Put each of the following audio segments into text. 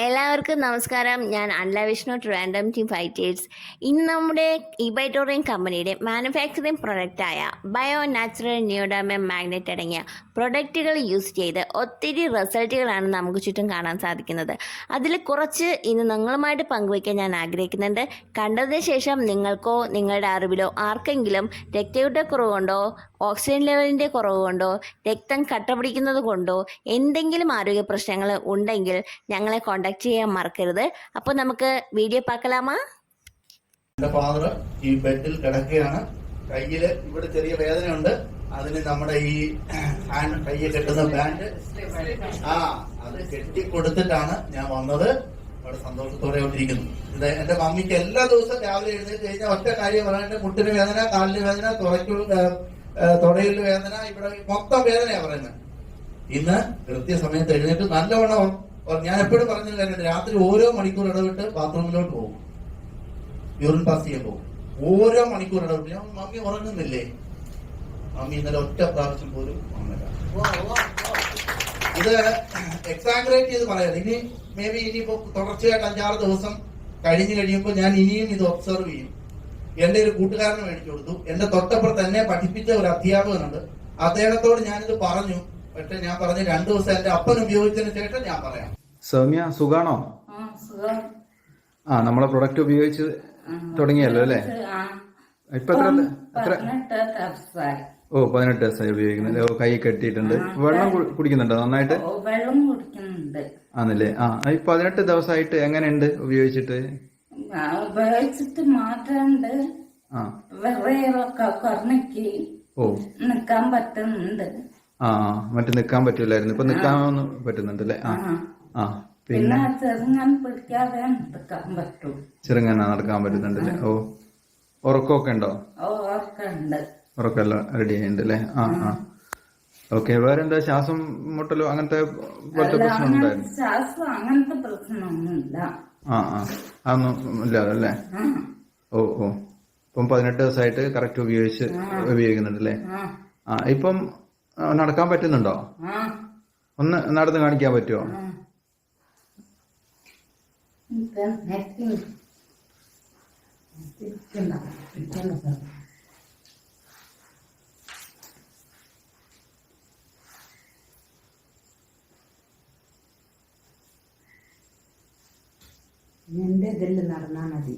എല്ലാവർക്കും നമസ്കാരം. ഞാൻ അൻല വിഷ്ണു, ട്രാൻഡം ടീം ഫൈറ്റേഴ്സ്. ഇന്ന് നമ്മുടെ ഇബൈറ്റോറിയം കമ്പനിയുടെ മാനുഫാക്ചറിങ് പ്രൊഡക്റ്റായ ബയോ നാച്ചുറൽ നിയോഡാമം മാഗ്നറ്റ് അടങ്ങിയ പ്രൊഡക്റ്റുകൾ യൂസ് ചെയ്ത് ഒത്തിരി റിസൾട്ടുകളാണ് നമുക്ക് ചുറ്റും കാണാൻ സാധിക്കുന്നത്. അതിൽ കുറച്ച് ഇന്ന് നിങ്ങളുമായിട്ട് പങ്കുവയ്ക്കാൻ ഞാൻ ആഗ്രഹിക്കുന്നുണ്ട്. കണ്ടതിന് ശേഷം നിങ്ങൾക്കോ നിങ്ങളുടെ അറിവിലോ ആർക്കെങ്കിലും രക്തയോട്ടക്കുറവ് കൊണ്ടോ ഓക്സിജൻ ലെവലിൻ്റെ കുറവ് കൊണ്ടോ രക്തം കട്ട പിടിക്കുന്നത് കൊണ്ടോ എന്തെങ്കിലും ആരോഗ്യ പ്രശ്നങ്ങൾ ഉണ്ടെങ്കിൽ ഞങ്ങളെ കോണ്ടാക്ട് ചെയ്യാൻ മറക്കരുത്. അപ്പോൾ നമുക്ക് വീഡിയോ പാക്കലാമാ. എന്റെ ഫാദർ ഈ ബെഡിൽ കിടക്കുകയാണ്. കയ്യില് ഇവിടെ ചെറിയ വേദനയുണ്ട്. അതിന് നമ്മുടെ ഈ കയ്യിൽ കെട്ടുന്ന ബാൻഡ് അത് കെട്ടിക്കൊടുത്തിട്ടാണ് ഞാൻ വന്നത്. വളരെ സന്തോഷത്തോടെ കൊണ്ടിരിക്കുന്നു. ഇത് എന്റെ മമ്മിക്ക് എല്ലാ ദിവസവും രാവിലെ എഴുന്നേറ്റ് കഴിഞ്ഞാൽ ഒറ്റ കാര്യം പറയാണ്ട് മുട്ടിന് വേദന, കാലിന് വേദന, തുടയിൽ വേദന, ഇവിടെ മൊത്തം വേദനയാ പറയുന്നത്. ഇന്ന് കൃത്യസമയത്ത് എഴുന്നേറ്റ് നല്ലവണ്ണം ഞാൻ എപ്പോഴും പറഞ്ഞില്ല, രാത്രി ഓരോ മണിക്കൂർ ഇടവിട്ട് ബാത്റൂമിലോട്ട് പോകും, യൂറിൻ പാസ് ചെയ്യാൻ പോകും. ഓരോ മണിക്കൂർ ഇടവിട്ട്. ഞാൻ മമ്മി ഉറങ്ങുന്നില്ലേ? മമ്മി ഇന്നലെ ഒറ്റ പ്രാവശ്യം പോലും ഉറങ്ങില്ല. ഇത് എക്സാഗ്രേറ്റ് ചെയ്ത് പറയാം. ഇനി മേ ബി ഇനിയിപ്പോ തുടർച്ചയായിട്ട് 5-6 ദിവസം കഴിഞ്ഞു കഴിയുമ്പോൾ ഞാൻ ഇനിയും ഇത് ഒബ്സർവ് ചെയ്യും. എന്റെ ഒരു കൂട്ടുകാരനെ മേടിച്ചു കൊടുത്തു. എന്റെ തൊട്ടപ്പുറത്ത് തന്നെ പഠിപ്പിച്ച ഒരു അധ്യാപകനുണ്ട്. അദ്ദേഹത്തോട് ഞാനിത് പറഞ്ഞു. പക്ഷെ ഞാൻ പറഞ്ഞു 2 ദിവസം എന്റെ അപ്പൻ ഉപയോഗിച്ചതിന് ശേഷം ഞാൻ പറയാം. സൗമ്യ, സുഖാണോ? നമ്മളെ പ്രൊഡക്റ്റ് ഉപയോഗിച്ച് തുടങ്ങിയല്ലോ അല്ലേ? ഇപ്പൊ എത്ര 18 ദിവസമായി ഉപയോഗിക്കുന്നുണ്ട്. കൈ കെട്ടിയിട്ടുണ്ട്. വെള്ളം കുടിക്കുന്നുണ്ടോ നന്നായിട്ട്? വെള്ളം കുടിക്കുന്നുണ്ട് ആണല്ലേ? ഈ 18 ദിവസമായിട്ട് എങ്ങനെയുണ്ട് ഉപയോഗിച്ചിട്ട്? മാറ്റാണ്ട് വിറയൊക്കെ കുറഞ്ഞക്ക് നിക്കാൻ പറ്റുന്നുണ്ട്. മറ്റു നിക്കാൻ പറ്റൂലായിരുന്നു, ഇപ്പൊ നിക്കാൻ പറ്റുന്നുണ്ടല്ലേ? പിന്നെ ചെറുങ്ങാൻ പിടിക്കാതെ നടക്കാൻ പറ്റും. ചെറുങ്ങനെ നടക്കാൻ പറ്റുന്നുണ്ടല്ലേ? ഉറക്കമൊക്കെ ഉണ്ടോ? ഉറക്കെല്ലാം റെഡി ആയിണ്ടല്ലേ? ഓക്കെ. വേറെന്താ, ശ്വാസം മുട്ടലോ അങ്ങനത്തെ പ്രശ്നമുണ്ടായിരുന്നു? ശ്വാസം അങ്ങനത്തെ പ്രശ്നമൊന്നുമില്ല. അതൊന്നും ഇല്ലാതല്ലേ? ഇപ്പം 18 ദിവസമായിട്ട് കറക്റ്റ് ഉപയോഗിക്കുന്നുണ്ടല്ലേ? ഇപ്പം നടക്കാൻ പറ്റുന്നുണ്ടോ? ഒന്ന് നടന്ന് കാണിക്കാൻ പറ്റുമോ? എന്റെ ഇതിൽ നടന്നാ മതി.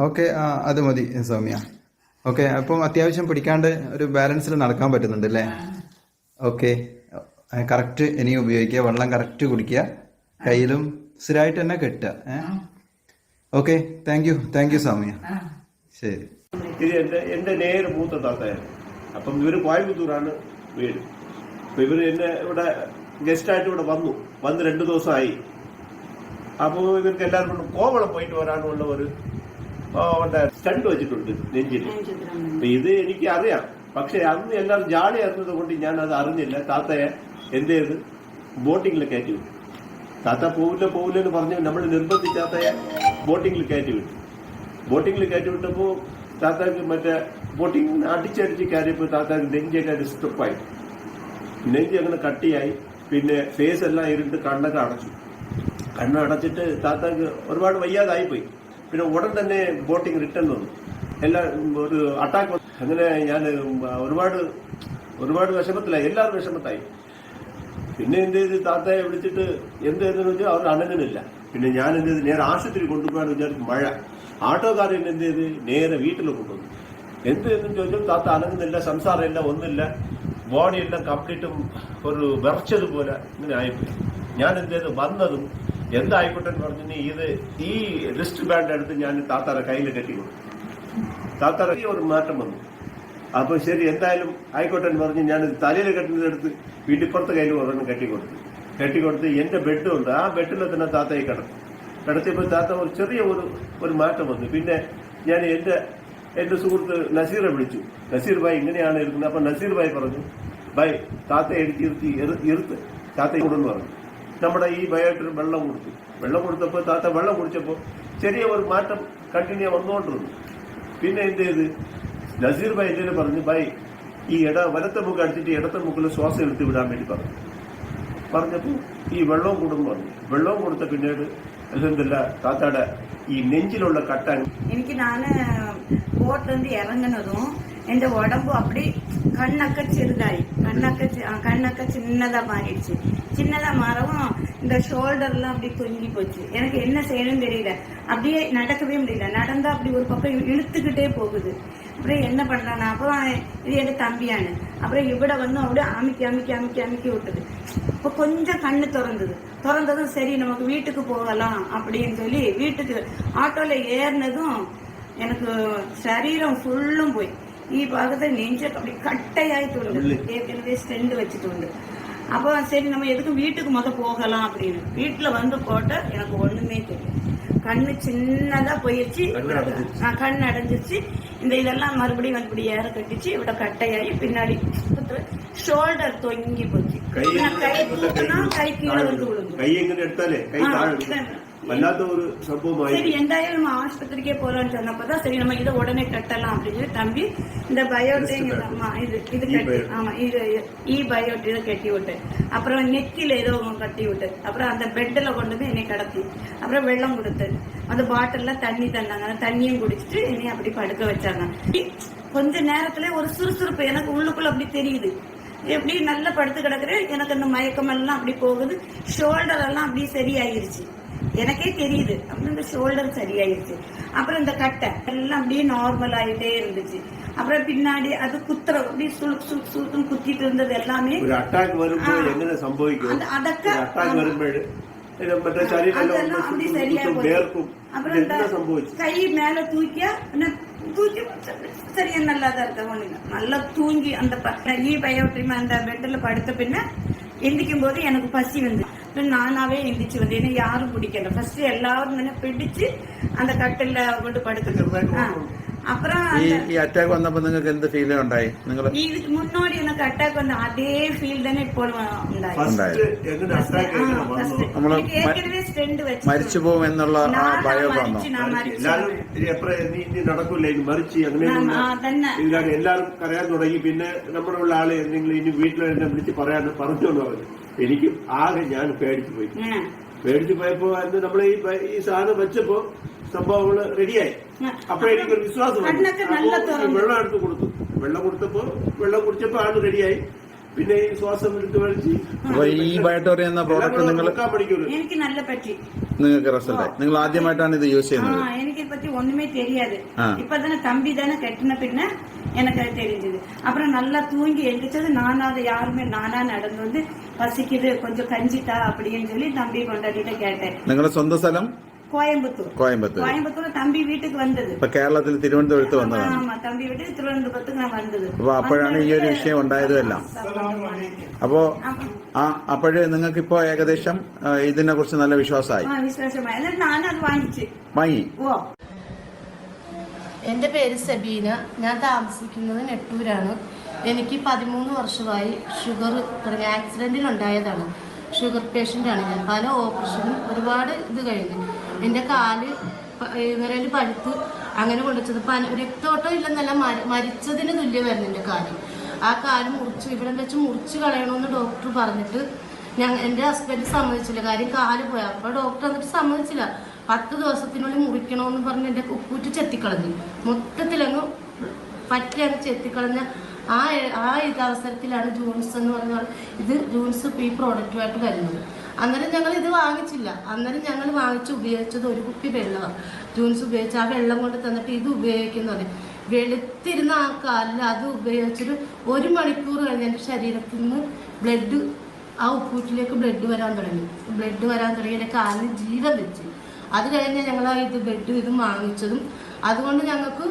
ഓക്കെ. അത് മതി സൗമ്യ. ഓക്കെ. അപ്പം അത്യാവശ്യം പിടിക്കാണ്ട് ഒരു ബാലൻസിൽ നടക്കാൻ പറ്റുന്നുണ്ട് അല്ലേ? ഓക്കെ. കറക്റ്റ് ഇനിയും ഉപയോഗിക്കുക. വെള്ളം കറക്റ്റ് കുടിക്കുക. കയ്യിലും സ്ഥിരമായിട്ട് തന്നെ കെട്ടുക. ഓക്കെ. Thank you Soumya. ശരി. ഇത് എന്റെ നേരെ മൂത്ത താത്തയാണ്. അപ്പം ഇവര് കോയമ്പത്തൂരാണ് വീട്. അപ്പൊ ഇവര് എന്നെ ഇവിടെ ഗസ്റ്റായിട്ട് ഇവിടെ വന്ന് 2 ദിവസമായി. അപ്പോൾ ഇവർക്ക് എല്ലാവർക്കും കോവളം പോയിട്ട് വരാനുള്ള ഒരു സ്റ്റണ്ട് വെച്ചിട്ടുണ്ട് നെഞ്ചിൽ. അപ്പൊ ഇത് എനിക്ക് അറിയാം. പക്ഷെ അന്ന് എല്ലാവരും ജാളി അറിഞ്ഞത് കൊണ്ട് ഞാൻ അത് അറിഞ്ഞില്ല. താത്തയെ എന്ത് ചെയ്ത് ബോട്ടിങ്ങിൽ കയറ്റി വിട്ടു. താത്ത പോവില്ലെന്ന് പറഞ്ഞു നമ്മൾ നിർബന്ധിച്ച് താത്തയെ ബോട്ടിങ്ങിൽ കയറ്റി വിട്ടു. ബോട്ടിങ്ങിൽ കയറ്റി വിട്ടപ്പോൾ താത്താക്ക് മറ്റേ ബോട്ടിങ് അടിച്ചടിച്ച് കയറിയപ്പോൾ താത്താക്ക് നെഞ്ചൊക്കെ ഡിസ്റ്റർബായി. നെഞ്ച് അങ്ങനെ കട്ടിയായി. പിന്നെ ഫേസ് എല്ലാം ഇരുണ്ട്, കണ്ണൊക്കെ അടച്ചു. കണ്ണടച്ചിട്ട് താത്താക്ക് ഒരുപാട് വയ്യാതായിപ്പോയി. പിന്നെ ഉടൻ തന്നെ ബോട്ടിങ് റിട്ടേൺ വന്നു. എല്ലാം ഒരു അറ്റാക്ക്. അങ്ങനെ ഞാൻ ഒരുപാട് വിഷമത്തിലായി. എല്ലാവരും വിഷമത്തായി. പിന്നെ എന്ത് ചെയ്ത് താത്തയെ വിളിച്ചിട്ട് എന്ത് ചെയ്തെന്ന് വെച്ചാൽ അവർ അനങ്ങുന്നില്ല. പിന്നെ ഞാൻ എന്ത് ചെയ്ത് നേരെ ആശുപത്രി കൊണ്ടുപോകാൻ വിചാരിച്ചു. മഴ. ആട്ടോക്കാരൻ എന്ത് ചെയ്ത് നേരെ വീട്ടിൽ കൊണ്ടുവന്നു. എന്ത് ചെയ്തെന്ന് ചോദിച്ചാൽ താത്ത അനങ്ങുന്നില്ല, സംസാരമില്ല, ഒന്നുമില്ല. ബോഡിയെല്ലാം കംപ്ലീറ്റും ഒരു വിറച്ചതുപോലെ ഇങ്ങനെ ആയിപ്പോയി. ഞാൻ എന്ത് ചെയ്ത് വന്നതും എന്തായിക്കോട്ടെ എന്ന് പറഞ്ഞു ഈ റിസ്റ്റ് ബാൻഡ് എടുത്ത് ഞാൻ താത്താറെ കയ്യിൽ കെട്ടിക്കൊടുത്തു. താത്താറെ ഒരു മാറ്റം വന്നു. അപ്പൊ ശരി എന്തായാലും ആയിക്കോട്ടെ എന്ന് പറഞ്ഞ് ഞാൻ തലയിൽ കെട്ടുന്നതെടുത്ത് വീട്ടിപ്പുറത്തെ കയ്യിൽ ഒരെണ്ണം കെട്ടിക്കൊടുത്ത് എന്റെ ബെഡുണ്ട്. ആ ബെഡിൽ തന്നെ താത്തയെ കിടത്തിയപ്പോൾ താത്ത ഒരു ചെറിയ ഒരു മാറ്റം വന്നു. പിന്നെ ഞാൻ എന്റെ സുഹൃത്ത് നസീറെ വിളിച്ചു. നസീർ ഭായ് ഇങ്ങനെയാണ് ഇരിക്കുന്നത്. അപ്പൊ നസീർ ഭായ് പറഞ്ഞു, ഭായ് താത്തയെ എടുത്തിരുത്തി ഇരുത്ത്, താത്തയെ കൊണ്ടെന്ന് പറഞ്ഞു. നമ്മുടെ ഈ ബയോട്ടിന് വെള്ളം കൊടുത്തു. വെള്ളം കൊടുത്തപ്പോൾ താത്ത വെള്ളം കുടിച്ചപ്പോൾ ചെറിയ ഒരു മാറ്റം കണ്ടിന്യൂ വന്നുകൊണ്ടിരുന്നു. പിന്നെ എന്ത് ചെയ്ത് നസീർ ഭായ് എന്തെങ്കിലും പറഞ്ഞു, ഭായ് ഈ വലത്തെ മുക്ക് അടിച്ചിട്ട് ഇടത്തെ മുക്കിൽ ശ്വാസം എടുത്ത് വിടാൻ വേണ്ടി പറഞ്ഞപ്പോൾ ഈ വെള്ളവും കൂടുന്നു പറഞ്ഞു. വെള്ളവും കൊടുത്ത പിന്നീട് അൽഹംദുലില്ലാ താത്താടെ ഈ നെഞ്ചിലുള്ള കട്ട എനിക്ക് ഞാന് ബോട്ടിലിருந்து ഇറങ്ങുന്നതും എന്റെ ഉടമ്പും அப்படி கண்ணக்க ചെറുതായി கண்ணக்க சின்னதா மாறிடுச்சு. சின்னதா மாறவும் இந்த ஷோல்டர்லாம் அப்படி தொங்கி போச்சு. எனக்கு என்ன செய்யணும்னு தெரியல. அப்படியே நடக்கவே முடியல. நடந்தா அப்படி ஒரு பக்கம் இழுத்துக்கிட்டே போகுது. அப்புறம் என்ன பண்றானா, அப்புறம் இது என் தம்பியானு அப்புறம் இவட வந்து அப்படியே அமுக்கி விட்டுது. இப்போ கொஞ்சம் கண்ணு திறந்ததும் சரி நமக்கு வீட்டுக்கு போகலாம் அப்படின்னு சொல்லி வீட்டுக்கு ஆட்டோல ஏறினதும் எனக்கு சரீரம் ஃபுல்லும் போய் ഈ ഭാഗത്തെ നെഞ്ചൊക്കെ அப்படி கட்டையாயிட்டு ஏற்கனவே ஸ்டெண்ட் வச்சுட்டு. அப்போ சரி நம்ம எதுக்கு வீட்டுக்கு போகலாம் அப்படின்னு வீட்டுல வந்து போட்ட எனக்கு ஒண்ணுமே தெரியும். கண்ணு சின்னதா போயிடுச்சு, கண்ணு அடைஞ்சிருச்சு. இந்த இதெல்லாம் மறுபடியும் ஏற கட்டிச்சு. இவட கட்டையாயி பின்னாடி ஷோல்டர் தொங்கி போச்சு. கை கீழே வந்து விழுந்து വല്ലാത്ത ഒരു സംഭവമായി. சரி എന്തായാലും நம்ம ஆஸ்பத்திரிக்கே போறோம்னு சொன்னப்பதான் சரி நம்ம இதை உடனே கட்டலாம் அப்படின்னு சொல்லி தம்பி இந்த பயோட்டிக் இது கட்டி, ஆமா இது பயோட்டிக் இதை கட்டி விட்டு, அப்புறம் நெத்தில ஏதோ கட்டி விட்டு, அப்புறம் அந்த பெட்ல கொண்டு போய் என்னை கடத்தி, அப்புறம் வெள்ளம் கொடுத்து அந்த பாட்டில்ல தண்ணி தந்தாங்க. அந்த தண்ணியும் குடிச்சிட்டு என்னை அப்படி படுக்க வச்சாங்க. கொஞ்ச நேரத்துல ஒரு சுறுசுறுப்பு எனக்கு உள்ளுக்குள்ள அப்படி தெரியுது. எப்படி நல்லா படுத்து கிடக்குறேன். எனக்கு அந்த மயக்கம் எல்லாம் அப்படி போகுது. ஷோல்டர் எல்லாம் அப்படி சரியாயிருச்சு. எனக்கே தெரியுது. அப்புறம் இந்த ஷோல்டர் சரியாயிருச்சு. அப்புறம் இந்த கட்டை எல்லாம் அப்படியே நார்மல் ஆயிட்டே இருந்துச்சு. அப்புறம் பின்னாடி அது குத்துற அப்படியே சுழுக்குன்னு குத்திட்டு இருந்தது எல்லாமே. ഒരു അറ്റാക്ക് വരുമ്പോൾ എങ്ങനെ സംഭവിക്കും, അതൊക്കെ അറ്റാക്ക് വരുമ്പോൾ മറ്റേ ശരീരം அப்படி சரியா വേർക്കും. அப்புறம் இந்த கை மேல தூக்கி சரியா நல்லாதான் இருக்க ஒண்ணுங்க. நல்லா தூங்கி அந்த பயோட்ரிமா அந்த பெட்ல படுத்த பின்ன எந்திக்கும் போது எனக்கு பசி வந்து நானாவே எந்திரிச்சு வந்து என்ன யாரும் பிடிக்கல. ஃபர்ஸ்ட் எல்லாரும் என்ன பிடிச்சு அந்த கட்டில கொண்டு படுத்துட்டு அப்புறம் ഈ അറ്റാക്ക് വന്നപ്പോ നിങ്ങൾക്ക് എന്ത് ഫീൽ ഉണ്ടായി? നിങ്ങൾ இதுக்கு முன்னாடி எனக்கு அட்டாக் வந்த அதே ஃபீல் தானே இப்போ ഉണ്ടായി. ஏற்கனவே ஸ்டெண்ட் വെച്ച് മരിച്ചു പോകും എന്നുള്ള ആ ഭയം വന്നോ? എല്ലാരും നീ നടക്കൂല ഇനി മറിച്ച് അങ്ങനെ എല്ലാരും കരയാൻ തുടങ്ങി. പിന്നെ നമ്മുടെ ഉള്ള ആള് എന്തെങ്കിലും ഇനി വീട്ടിൽ എന്നെ വിളിച്ച് പറഞ്ഞു പറഞ്ഞു. എനിക്ക് ആകെ ഞാൻ പേടിച്ചു പോയപ്പോ അത് നമ്മൾ ഈ സാധനം വെച്ചപ്പോ സംഭവങ്ങള് റെഡിയായി. അപ്പൊ എനിക്കൊരു വിശ്വാസം വെള്ളം എടുത്ത് കൊടുത്തു. വെള്ളം കുടിച്ചപ്പോ ആള് റെഡിയായി. പിന്നെ ഈ ശ്വാസം എടുത്ത് വലിച്ച് ഈ ബയോട്ടോറി എന്ന പ്രോഡക്റ്റ് നിങ്ങൾ എനിക്ക് നല്ല പറ്റി. നിങ്ങൾക്ക് റിസൾട്ട് നിങ്ങൾ ആദ്യമായിട്ടാണ് ഇത് യൂസ് ചെയ്യുന്നത്? എനിക്ക് പറ്റി ഒന്നുമേ தெரியாது. இப்ப தானே தம்பி தானே கட்டின பின்ன எனக்கு அது தெரிஞ்சது. அப்புறம் நல்லா தூங்கி எழுந்திரிச்சது. நானாவது யாருமே நானா நடந்து வந்து பசிக்குது கொஞ்சம் கஞ்சிட்டா அப்படின்னு சொல்லி தம்பி கொண்டாடிட்டு கேட்டேன். നിങ്ങളുടെ സ്വന്തം സ്ഥലം கோயம்புத்தூர். தம்பி வீட்டுக்கு வந்தது. ഇപ്പൊ കേരളത്തിൽ തിരുവനന്തപുരത്ത് വന്നതാണ്. ஆமா தம்பி வீட்டுக்கு திருவனந்தபுரத்துக்கு நான் வந்தது. അപ്പൊ അപ്പോഴാണ് ഈ ഒരു വിഷയം ഉണ്ടായതും എല്ലാം. അപ്പോ അപ്പോഴേ നിങ്ങൾക്ക് ഇപ്പോ ഏകദേശം ഇതിനെ കുറിച്ച് നല്ല വിശ്വാസമായി? വിശ്വാസമായി. ഞാനത് വാങ്ങി. എൻ്റെ പേര് സബീന. ഞാൻ താമസിക്കുന്നത് നെട്ടൂരാണ്. എനിക്ക് 13 വർഷമായി ഷുഗർ തുടങ്ങിയ ആക്സിഡന്റിലുണ്ടായതാണ്. ഷുഗർ പേഷ്യൻ്റാണ് ഞാൻ. പല ഓപ്പറേഷനും ഒരുപാട് ഇത് കഴിഞ്ഞു. എൻ്റെ കാല് വിരൽ പഴുത്ത് അങ്ങനെ കൊണ്ടുവച്ചത് രക്തോട്ടം ഇല്ലെന്നല്ല, മരിച്ചതിന് തുല്യമായിരുന്നു എൻ്റെ കാല്. ആ കാല് ഇവിടെ വെച്ച് മുറിച്ച് കളയണമെന്ന് ഡോക്ടർ പറഞ്ഞിട്ട് എൻ്റെ ഹസ്ബൻഡ് സമ്മതിച്ചില്ല. കാര്യം കാല് പോയി. അപ്പോൾ ഡോക്ടർ എന്നിട്ട് സമ്മതിച്ചില്ല. 10 ദിവസത്തിനുള്ളിൽ മുറിക്കണമെന്ന് പറഞ്ഞ് എൻ്റെ ഉപ്പൂറ്റ് ചെത്തിക്കളഞ്ഞു. മൊത്തത്തിലങ്ങ് പറ്റിയങ്ങ് ചെത്തിക്കളഞ്ഞ ആ ഇത് അവസരത്തിലാണ് ജൂൺസ് എന്ന് പറഞ്ഞാൽ ഇത് ജൂൺസ് ഈ പ്രോഡക്റ്റുമായിട്ട് വരുന്നത്. അന്നേരം ഞങ്ങൾ ഇത് വാങ്ങിച്ചില്ല. അന്നേരം ഞങ്ങൾ വാങ്ങിച്ച് ഉപയോഗിച്ചത് ഒരു കുപ്പി വെള്ളമാണ്. ജൂൺസ് ഉപയോഗിച്ച് ആ വെള്ളം കൊണ്ട് തന്നിട്ട് ഇത് ഉപയോഗിക്കുന്നത്. വെളുത്തിരുന്ന ആ കാലിൽ അത് ഉപയോഗിച്ചിട്ട് 1 മണിക്കൂർ കഴിഞ്ഞ് എൻ്റെ ശരീരത്തിൽ നിന്ന് ബ്ലഡ് ആ ഉപ്പൂറ്റിലേക്ക് ബ്ലഡ് വരാൻ തുടങ്ങി. എൻ്റെ കാലിന് ജീവൻ വെച്ച്. അത് കഴിഞ്ഞ് ഞങ്ങൾ ഇതും വാങ്ങിച്ചതും. അതുകൊണ്ട് ഞങ്ങൾക്ക്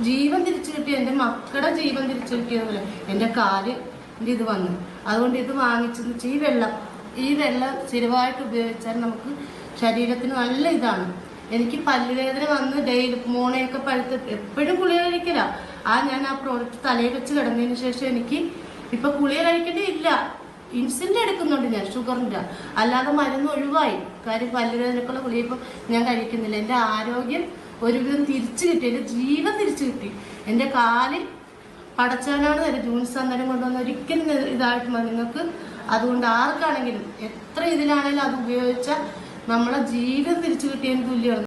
ജീവൻ തിരിച്ചു കിട്ടി. എൻ്റെ മക്കളുടെ ജീവൻ തിരിച്ചു കിട്ടിയതുപോലെ എൻ്റെ കാലിൻ്റെ ഇത് വന്നു. അതുകൊണ്ട് ഇത് വാങ്ങിച്ചെന്ന് വെച്ചാൽ ഈ വെള്ളം സ്ഥിരമായിട്ട് ഉപയോഗിച്ചാൽ നമുക്ക് ശരീരത്തിന് നല്ല ഇതാണ്. എനിക്ക് പല്ലുവേദന വന്ന് ഡെയിലി മോണയൊക്കെ പഴുത്ത് എപ്പോഴും ഗുളിക കഴിക്കില്ല. ഞാൻ ആ പ്രോഡക്റ്റ് തലയിൽ വെച്ച് കിടന്നതിന് ശേഷം എനിക്ക് ഇപ്പം ഗുളിക കഴിക്കേണ്ടിയില്ല. ഇൻസുലിൻ എടുക്കുന്നുണ്ട് ഞാൻ ഷുഗറിൻ്റെ, അല്ലാതെ മരുന്ന് ഒഴിവായി. കാര്യം പല്ലുവേദനക്കുള്ള ഗുളിക ഇപ്പം ഞാൻ കഴിക്കുന്നില്ല. എൻ്റെ ആരോഗ്യം ഒരുവിധം തിരിച്ചു കിട്ടി, എൻ്റെ ജീവൻ തിരിച്ചു കിട്ടി. എൻ്റെ കാലിൽ പടച്ചാനാണ് തരും ജൂൺസ് അന്നേരം കൊണ്ടുവന്ന് ഒരിക്കലും ഇതായിട്ട് നിങ്ങൾക്ക്. അതുകൊണ്ട് ആർക്കാണെങ്കിലും എത്ര ഇതിലാണെങ്കിലും അത് ഉപയോഗിച്ചാൽ നമ്മളെ ജീവൻ തിരിച്ചു കിട്ടിയതിന് തുല്യമാണ്.